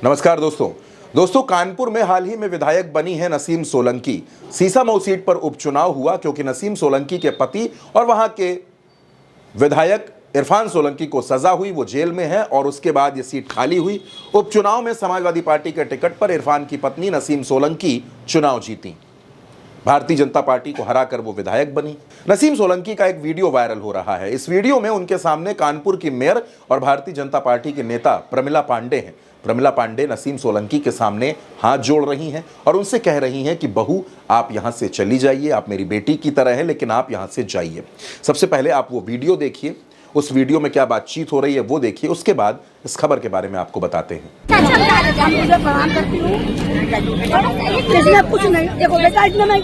नमस्कार दोस्तों कानपुर में हाल ही में विधायक बनी है नसीम सोलंकी। सीसामऊ सीट पर उपचुनाव हुआ क्योंकि नसीम सोलंकी के पति और वहां के विधायक इरफान सोलंकी को सजा हुई, वो जेल में है और उसके बाद ये सीट खाली हुई। उपचुनाव में समाजवादी पार्टी के टिकट पर इरफान की पत्नी नसीम सोलंकी चुनाव जीती। भारतीय जनता पार्टी को हराकर वो विधायक बनी। नसीम सोलंकी का एक वीडियो वायरल हो रहा है। इस वीडियो में उनके सामने कानपुर की मेयर और भारतीय जनता पार्टी के नेता प्रमिला पांडे हैं। प्रमिला पांडे नसीम सोलंकी के सामने हाथ जोड़ रही हैं और उनसे कह रही हैं कि बहू आप यहां से चली जाइए, आप मेरी बेटी की तरह हैं, लेकिन आप यहां से जाइए। सबसे पहले आप वो वीडियो देखिए, उस वीडियो में क्या बातचीत हो रही है वो देखिए, उसके बाद इस खबर के बारे में आपको बताते हैं। इसमें कुछ नहीं, देखो बेटा, इसमें मैं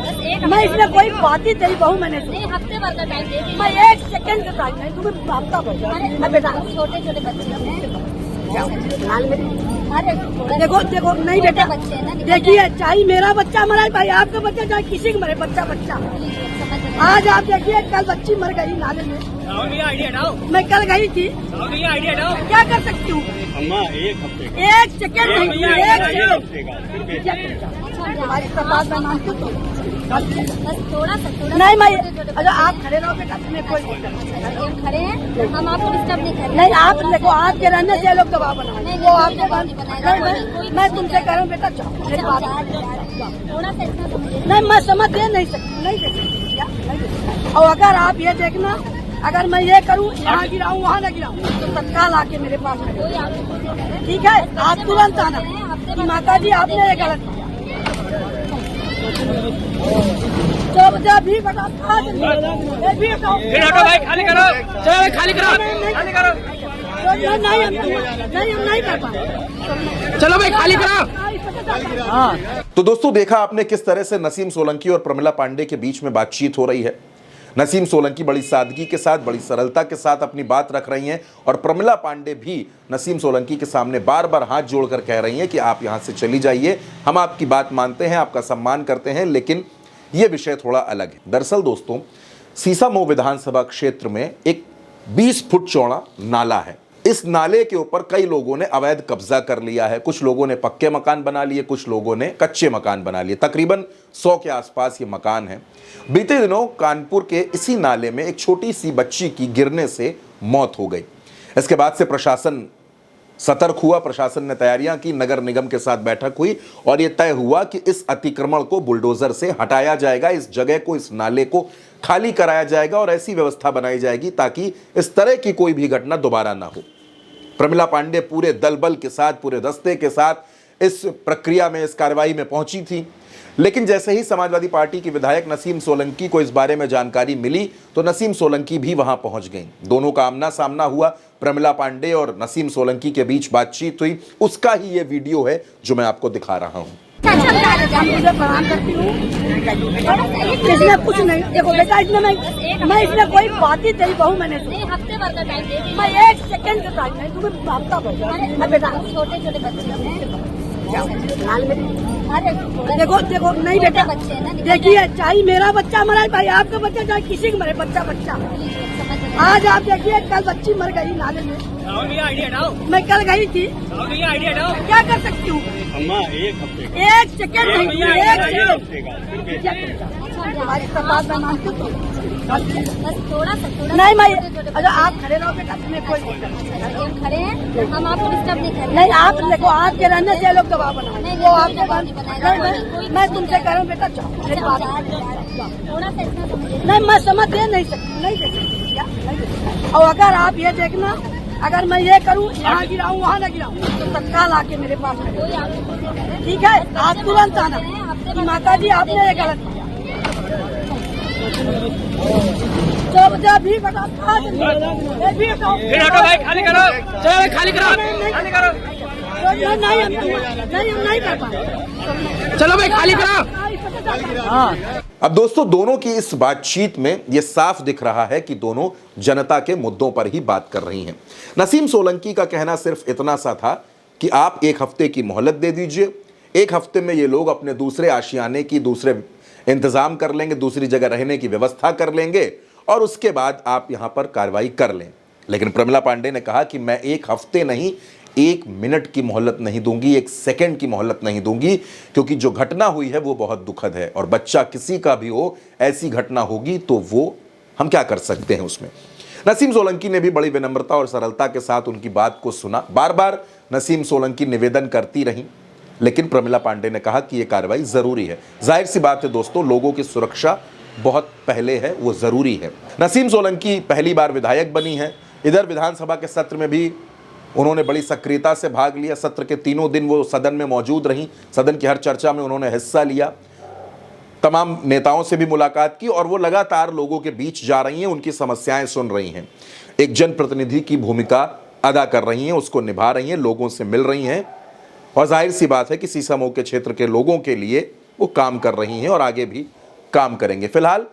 इसमें कोई बात ही तेरी बहू मैंने हफ्ते भर का टाइम दे मैं एक सेकंड का टाइम नहीं, तुम्हें हफ्ता भर बेटा छोटे छोटे बच्चे हैं। देखो नहीं बेटा, देखिए चाहे मेरा बच्चा मरा भाई, आपका बच्चा चाहे किसी का मरे, बच्चा आज आप देखिए कल बच्ची मर गई नाले में। मैं कल गई थी, क्या कर सकती हूँ? एक सेकंड थोड़ा नहीं, मैं अच्छा आप खड़े रहो बेटा, तुम्हें कोई खड़े हैं, हम आपको डिस्टर्ब नहीं कर नहीं। आप देखो, आपके रहने से लोग दबाव बनाए, वो आपके मैं तुमसे कह रहा हूँ बेटा, थोड़ा सा नहीं मैं समझ नहीं सकती, नहीं दे सकती। और अगर आप ये देखना, अगर मैं ये करूँ यहाँ गिराऊँ वहाँ न गिराऊँ तो तत्काल आके मेरे पास ठीक है, आप तुरंत आना कि माता जी आपने ये गलत किया। जब भी बता भाई खाली करो, चलो खाली करो, खाली करो। नहीं हम नहीं कर पाए, चलो भाई खाली करो। हाँ, तो दोस्तों देखा आपने किस तरह से नसीम सोलंकी और प्रमिला पांडे के बीच में बातचीत हो रही है। नसीम सोलंकी बड़ी सादगी के साथ, बड़ी सरलता के साथ अपनी बात रख रही हैं और प्रमिला पांडे भी नसीम सोलंकी के सामने बार बार हाथ जोड़कर कह रही हैं कि आप यहां से चली जाइए, हम आपकी बात मानते हैं, आपका सम्मान करते हैं, लेकिन यह विषय थोड़ा अलग है। दरअसल दोस्तों, सीसामऊ विधानसभा क्षेत्र में एक 20 फुट चौड़ा नाला है। इस नाले के ऊपर कई लोगों ने अवैध कब्जा कर लिया है। कुछ लोगों ने पक्के मकान बना लिए, कुछ लोगों ने कच्चे मकान बना लिए। तकरीबन 100 के आसपास ये मकान है। बीते दिनों कानपुर के इसी नाले में एक छोटी सी बच्ची की गिरने से मौत हो गई। इसके बाद से प्रशासन सतर्क हुआ, प्रशासन ने तैयारियां की, नगर निगम के साथ बैठक हुई और यह तय हुआ कि इस अतिक्रमण को बुलडोजर से हटाया जाएगा, इस जगह को, इस नाले को खाली कराया जाएगा और ऐसी व्यवस्था बनाई जाएगी ताकि इस तरह की कोई भी घटना दोबारा ना हो। प्रमिला पांडे पूरे दल बल के साथ, पूरे दस्ते के साथ इस प्रक्रिया में, इस कार्रवाई में पहुंची थी। लेकिन जैसे ही समाजवादी पार्टी की विधायक नसीम सोलंकी को इस बारे में जानकारी मिली तो नसीम सोलंकी भी वहां पहुंच गईं। दोनों का आमना सामना हुआ, प्रमिला पांडे और नसीम सोलंकी के बीच बातचीत हुई। उसका ही ये वीडियो है जो मैं आपको दिखा रहा हूं। प्रणाम करती हूँ, इसमें कुछ नहीं, देखो बेटा, इसमें मैं इसमें कोई बात ही तेरी बहू मैंने हफ्ते भर का टाइम दे मैं एक सेकंड का टाइम नहीं, तुम्हें हफ्ता भर बेटा छोटे छोटे बच्चे हैं। देखो नहीं बेटा, देखिए चाहे मेरा बच्चा मरा भाई, आपका बच्चा चाहे किसी का मरे, बच्चा आज आप देखिए कल बच्ची मर गई नाले में। मैं कल गई थी, क्या कर सकती हूँ? एक सेकंड थोड़ा सा नहीं, मैं अच्छा आप खड़े रहो बेटा, तुम्हें कोई खड़े हैं, हम आपको डिस्टर्ब नहीं कर नहीं। आप देखो, आपके रहने से लोग दबाव बनाए, वो आपके मैं तुमसे कह रहा हूँ बेटा, थोड़ा सा नहीं मैं समझ नहीं सकती, नहीं दे सकती। और अगर आप ये देखना, अगर मैं ये करूँ यहाँ गिराऊँ वहाँ न गिराऊँ तो तत्काल आके मेरे पास ठीक है, आप तुरंत आना कि माता जी आपने ये गलत किया। जब भी बता भाई खाली करो, चलो खाली करो, खाली करो। नहीं हम नहीं कर पाए, चलो भाई खाली करो। हाँ, अब दोस्तों दोनों की इस बातचीत में यह साफ दिख रहा है कि दोनों जनता के मुद्दों पर ही बात कर रही हैं। नसीम सोलंकी का कहना सिर्फ इतना सा था कि आप एक हफ्ते की मोहलत दे दीजिए, एक हफ्ते में ये लोग अपने दूसरे आशियाने की, दूसरे इंतजाम कर लेंगे, दूसरी जगह रहने की व्यवस्था कर लेंगे और उसके बाद आप यहां पर कार्रवाई कर लें। लेकिन प्रमिला पांडे ने कहा कि मैं एक हफ्ते नहीं, एक मिनट की मोहलत नहीं दूंगी, एक सेकंड की मोहलत नहीं दूंगी, क्योंकि जो घटना हुई है वो बहुत दुखद है और बच्चा किसी का भी हो, ऐसी घटना होगी तो वो हम क्या कर सकते हैं उसमें। नसीम सोलंकी ने भी बड़ी विनम्रता और सरलता के साथ उनकी बात को सुना। बार बार नसीम सोलंकी निवेदन करती रहीं, लेकिन प्रमिला पांडे ने कहा कि यह कार्रवाई जरूरी है। जाहिर सी बात है दोस्तों, लोगों की सुरक्षा बहुत पहले है, वो जरूरी है। नसीम सोलंकी पहली बार विधायक बनी है। इधर विधानसभा के सत्र में भी उन्होंने बड़ी सक्रियता से भाग लिया। सत्र के तीनों दिन वो सदन में मौजूद रहीं, सदन की हर चर्चा में उन्होंने हिस्सा लिया, तमाम नेताओं से भी मुलाकात की और वो लगातार लोगों के बीच जा रही हैं, उनकी समस्याएं सुन रही हैं, एक जनप्रतिनिधि की भूमिका अदा कर रही हैं, उसको निभा रही हैं, लोगों से मिल रही हैं और जाहिर सी बात है कि सीसामऊ के क्षेत्र के लोगों के लिए वो काम कर रही हैं और आगे भी काम करेंगे। फिलहाल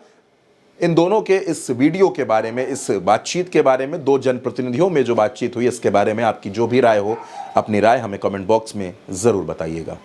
इन दोनों के इस वीडियो के बारे में, इस बातचीत के बारे में, दो जनप्रतिनिधियों में जो बातचीत हुई इसके बारे में आपकी जो भी राय हो, अपनी राय हमें कमेंट बॉक्स में ज़रूर बताइएगा।